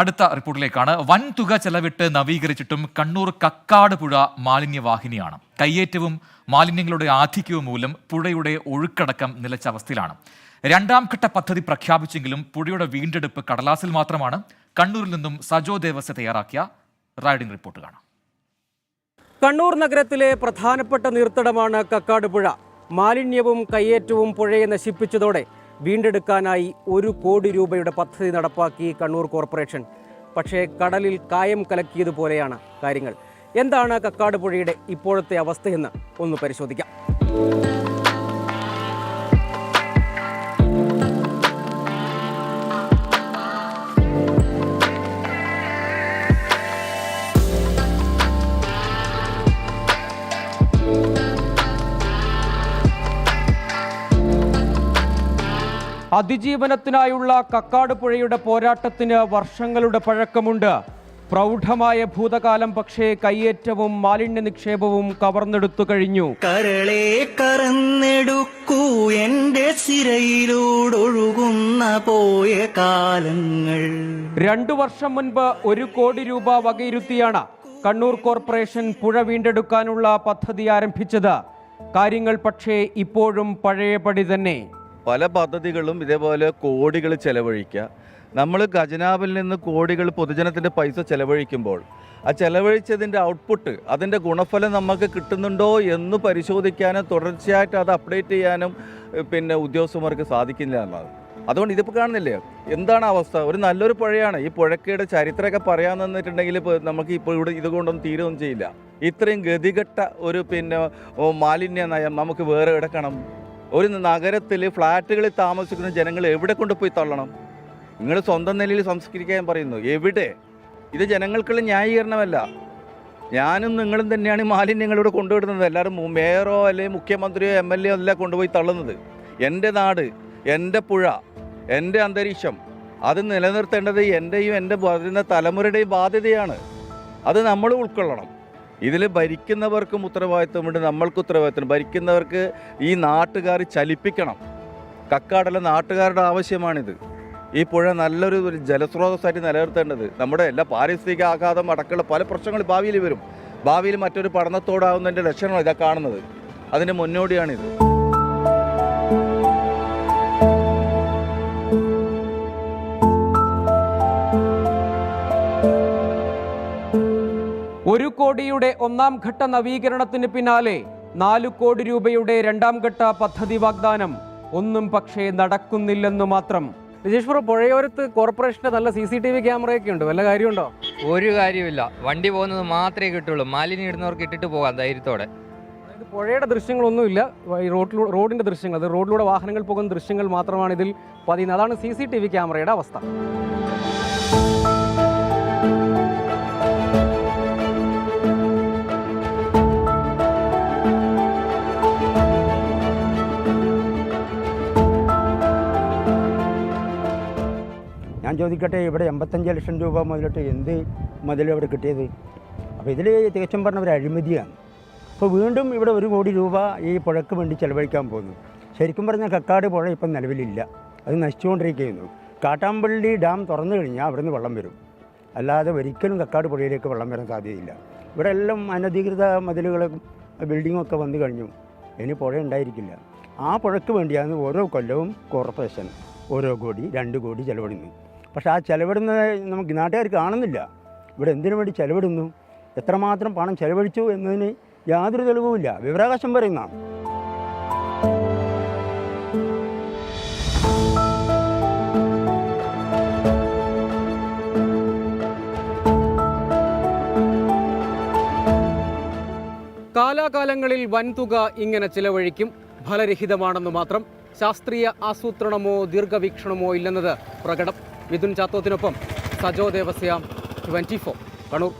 അടുത്ത റിപ്പോർട്ടിലേക്കാണ്. വൻ തുക ചെലവിട്ട് നവീകരിച്ചിട്ടും കണ്ണൂർ കക്കാട് പുഴ മാലിന്യവാഹിനിയാണ്. കയ്യേറ്റവും മാലിന്യങ്ങളുടെ ആധിക്യവും മൂലം പുഴയുടെ ഒഴുക്കടക്കം നിലച്ച അവസ്ഥയിലാണ്. രണ്ടാം ഘട്ട പദ്ധതി പ്രഖ്യാപിച്ചെങ്കിലും പുഴയുടെ വീണ്ടെടുപ്പ് കടലാസിൽ മാത്രമാണ്. കണ്ണൂരിൽ നിന്നും സജോ ദേവസ്യ തയ്യാറാക്കിയ റൈഡിംഗ് റിപ്പോർട്ട് കാണാം. കണ്ണൂർ നഗരത്തിലെ പ്രധാനപ്പെട്ട നീർത്തടമാണ് കക്കാട് പുഴ. മാലിന്യവും കയ്യേറ്റവും പുഴയെ നശിപ്പിച്ചതോടെ വീണ്ടെടുക്കാനായി 1 കോടി രൂപയുടെ പദ്ധതി നടപ്പാക്കി കണ്ണൂർ കോർപ്പറേഷൻ. പക്ഷേ കടലിൽ കായം കലക്കിയതുപോലെയാണ് കാര്യങ്ങൾ. എന്താണ് കക്കാട് പുഴയുടെ ഇപ്പോഴത്തെ അവസ്ഥയെന്ന് ഒന്ന് പരിശോധിക്കാം. അതിജീവനത്തിനായുള്ള കക്കാട് പുഴയുടെ പോരാട്ടത്തിന് വർഷങ്ങളുടെ പഴക്കമുണ്ട്. പ്രൗഢമായ ഭൂതകാലം പക്ഷേ കയ്യേറ്റവും മാലിന്യ നിക്ഷേപവും കവർന്നെടുത്തു കഴിഞ്ഞു. കരളെ കറന്നെടുക്കൂ എന്റെ സിരയിലൂടൊഴുകുന്ന പോയ കാലങ്ങൾ. 2 വർഷം മുൻപ് 1 കോടി രൂപ വകയിരുത്തിയാണ് കണ്ണൂർ കോർപ്പറേഷൻ പുഴ വീണ്ടെടുക്കാനുള്ള പദ്ധതി ആരംഭിച്ചത്. കാര്യങ്ങൾ പക്ഷേ ഇപ്പോഴും പഴയപടി തന്നെ. പല പദ്ധതികളും ഇതേപോലെ കോടികൾ ചെലവഴിക്കുക. നമ്മൾ ഖജനാവിൽ നിന്ന് കോടികൾ പൊതുജനത്തിൻ്റെ പൈസ ചെലവഴിക്കുമ്പോൾ ആ ചെലവഴിച്ചതിൻ്റെ ഔട്ട്പുട്ട്, അതിൻ്റെ ഗുണഫലം നമുക്ക് കിട്ടുന്നുണ്ടോ എന്ന് പരിശോധിക്കാനും തുടർച്ചയായിട്ട് അത് അപ്ഡേറ്റ് ചെയ്യാനും ഉദ്യോഗസ്ഥന്മാർക്ക് സാധിക്കില്ല എന്നാണ്. അതുകൊണ്ട് ഇതിപ്പോൾ കാണുന്നില്ലേ എന്താണ് അവസ്ഥ? ഒരു നല്ലൊരു പുഴയാണ്. ഈ പുഴക്കയുടെ ചരിത്രമൊക്കെ പറയാൻ നിന്നിട്ടുണ്ടെങ്കിൽ നമുക്ക് ഇപ്പോൾ ഇവിടെ ഇതുകൊണ്ടൊന്നും തീരുകയൊന്നും ചെയ്യില്ല. ഇത്രയും ഗതികെട്ട ഒരു മാലിന്യ നയം നമുക്ക് വേറെ എടുക്കണം. ഒരു നഗരത്തിൽ ഫ്ലാറ്റുകളിൽ താമസിക്കുന്ന ജനങ്ങൾ എവിടെ കൊണ്ടുപോയി തള്ളണം? നിങ്ങൾ സ്വന്തം നിലയിൽ സംസ്കരിക്കാൻ പറയുന്നു. എവിടെ? ഇത് ജനങ്ങൾക്കുള്ള ന്യായീകരണമല്ല. ഞാനും നിങ്ങളും തന്നെയാണ് ഈ മാലിന്യങ്ങളിവിടെ കൊണ്ടുവിടുന്നത്. എല്ലാവരും മേയറോ അല്ലെങ്കിൽ മുഖ്യമന്ത്രിയോ MLA അല്ല കൊണ്ടുപോയി തള്ളുന്നത്. എൻ്റെ നാട്, എൻ്റെ പുഴ, എൻ്റെ അന്തരീക്ഷം, അത് നിലനിർത്തേണ്ടത് എൻ്റെയും എൻ്റെ വരുന്ന തലമുറയുടെയും ബാധ്യതയാണ്. അത് നമ്മൾ ഉൾക്കൊള്ളണം. ഇതിൽ ഭരിക്കുന്നവർക്കും ഉത്തരവാദിത്വമുണ്ട്, നമ്മൾക്ക് ഉത്തരവാദിത്വം. ഭരിക്കുന്നവർക്ക് ഈ നാട്ടുകാർ ചലിപ്പിക്കണം. കക്കാടുള്ള നാട്ടുകാരുടെ ആവശ്യമാണിത്. ഈ പുഴ നല്ലൊരു ജലസ്രോതസ്സായിട്ട് നിലനിർത്തേണ്ടത്. നമ്മുടെ എല്ലാ പാരിസ്ഥിതിക ആഘാതം അടക്കമുള്ള പല പ്രശ്നങ്ങൾ ഭാവിയിൽ വരും. ഭാവിയിൽ മറ്റൊരു പഠനത്തോടാവുന്നതിൻ്റെ ലക്ഷണമാണ് ഇതാ കാണുന്നത്. അതിൻ്റെ മുന്നോടിയാണിത്. ഒരു കോടിയുടെ 1ാം ഘട്ട നവീകരണത്തിന് പിന്നാലെ 4 കോടി രൂപയുടെ 2ാം ഘട്ട പദ്ധതി വാഗ്ദാനം. ഒന്നും പക്ഷേ നടക്കുന്നില്ലെന്ന് മാത്രം. വിജേഷ്പുരം പുഴയോരത്ത് കോർപ്പറേഷന്റെ നല്ല CCTV ക്യാമറയൊക്കെ ഉണ്ട്. വല്ല കാര്യമുണ്ടോ? ഒരു കാര്യമില്ല. വണ്ടി പോകുന്നത് മാത്രമേ കിട്ടുള്ളൂ. മാലിന്യം ഇടുന്നവർക്ക് ഇട്ടിട്ട് പോകാം ധൈര്യത്തോടെ. അതായത് പുഴയുടെ ദൃശ്യങ്ങളൊന്നുമില്ല. ഈ റോഡിന്റെ ദൃശ്യങ്ങൾ, അത് റോഡിലൂടെ വാഹനങ്ങൾ പോകുന്ന ദൃശ്യങ്ങൾ മാത്രമാണ് ഇതിൽ പതിയുന്നത്. അതാണ് CCTV ക്യാമറയുടെ അവസ്ഥ. ഞാൻ ചോദിക്കട്ടെ, ഇവിടെ 85 ലക്ഷം രൂപ മുതലിട്ട് എന്ത് മുതൽ ഇവിടെ കിട്ടിയത്? അപ്പോൾ ഇതിൽ തികച്ചും പറഞ്ഞ ഒരു അഴിമതിയാണ്. അപ്പോൾ വീണ്ടും ഇവിടെ 1 കോടി രൂപ ഈ പുഴയ്ക്ക് വേണ്ടി ചെലവഴിക്കാൻ പോകുന്നു. ശരിക്കും പറഞ്ഞാൽ കക്കാട് പുഴ ഇപ്പം നിലവിലില്ല, അത് നശിച്ചുകൊണ്ടിരിക്കുന്നു. കാട്ടാമ്പള്ളി ഡാം തുറന്നു കഴിഞ്ഞാൽ അവിടെ നിന്ന് വെള്ളം വരും, അല്ലാതെ ഒരിക്കലും കക്കാട് പുഴയിലേക്ക് വെള്ളം വരാൻ സാധ്യതയില്ല. ഇവിടെ എല്ലാം അനധികൃത മതിലുകളും ബിൽഡിങ്ങൊക്കെ വന്നു കഴിഞ്ഞു. ഇനി പുഴ ഉണ്ടായിരിക്കില്ല. ആ പുഴയ്ക്ക് വേണ്ടിയാണ് ഓരോ കൊല്ലവും കോർപ്പറേഷൻ 1 കോടി 2 കോടി ചെലവിടുന്നു. പക്ഷേ ആ ചെലവിടുന്നത് നമുക്ക് നാട്ടുകാർ കാണുന്നില്ല. ഇവിടെ എന്തിനു വേണ്ടി ചെലവിടുന്നു, എത്രമാത്രം പണം ചെലവഴിച്ചു എന്നതിന് യാതൊരു തെളിവുമില്ല. വിവരാവകാശം പറയുന്നതാണ്. കാലാകാലങ്ങളിൽ വൻതുക ഇങ്ങനെ ചിലവഴിക്കും. ഫലരഹിതമാണെന്ന് മാത്രം. ശാസ്ത്രീയ ആസൂത്രണമോ ദീർഘവീക്ഷണമോ ഇല്ലെന്നത് പ്രകടം. മിഥുൻ ചാത്തോത്തിനൊപ്പം സജോ ദേവസ്യ, 24 കണ്ണൂർ.